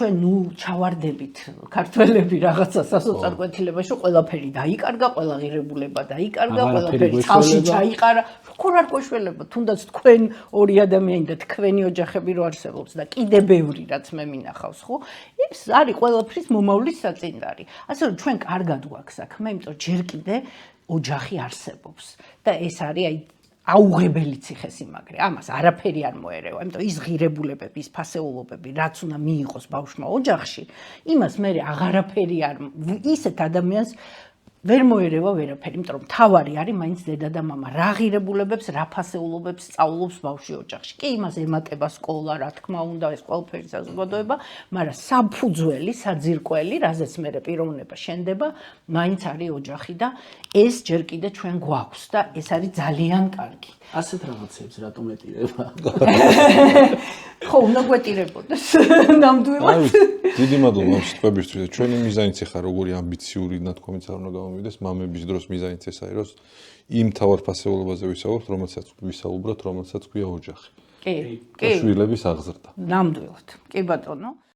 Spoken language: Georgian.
ჩვენ ჩავარდებით ქართველები რაღაცა სასოწარკვეთილებაში ყველაფერი დაიკარგა, ყველა ღირებულება დაიკარგა, ყველაფერი წყალში ჩაიყარა. როგორ არ გვეშველება, თუნდაც თქვენ ორი ადამიანი და თქვენი ოჯახები რო არსებობს და კიდე ბევრი რაც მე მინახავს, ხო? ეს არის ყველაფრის მომავლის საწინდარი. ასე რომ ჩვენ კარგად გვაქვს საქმე, იმიტომ ჯერ კიდე ოჯახი არსებობს და ეს არის აი აუღებელი ციხესიმაგრე. ამას არაფერი არ მოერევა, იმიტომ ის ღირებულებები, ის ფასეულობები, რაც უნდა მიიღოს ბავშვმა ოჯახში, იმას მე აღარაფერი არ ისეთ ადამიანს ვერ მოერევა ვერაფერი, იმიტომ რომ თავარი არის მაინც დედა და მამა. რა ღირებულებებს, რა ფასეულობებს სწავლობს ბავშვი ოჯახში. კი იმას ემატება სკოლა, რა თქმა უნდა, ეს ყველაფერი საზოგადოება, მაგრამ საფუძველი, საძირკველი, რაზეც მე პიროვნება შენდება, მაინც არის ოჯახი და ეს ჯერ კიდე ჩვენ გვაქვს და ეს არის ძალიან კარგი. ასეთ რაღაცებს რატომ ეტირება? ხო, უნდა გვეტირებოდეს ნამდვილად. დიდი მადლობა ამ სიტყვებისთვის. ჩვენი მიზანიც ახლა როგორი ამბიციური ნათქვამიც არ უნდა გამომივიდეს, მამების დროს მიზანიც ეს არის, რომ იმ თავარ ფასეულობაზე ვისაუბროთ, რომელსაც ქვია ოჯახი. კი. შვილების აღზრდა. ნამდვილად. კი ბატონო.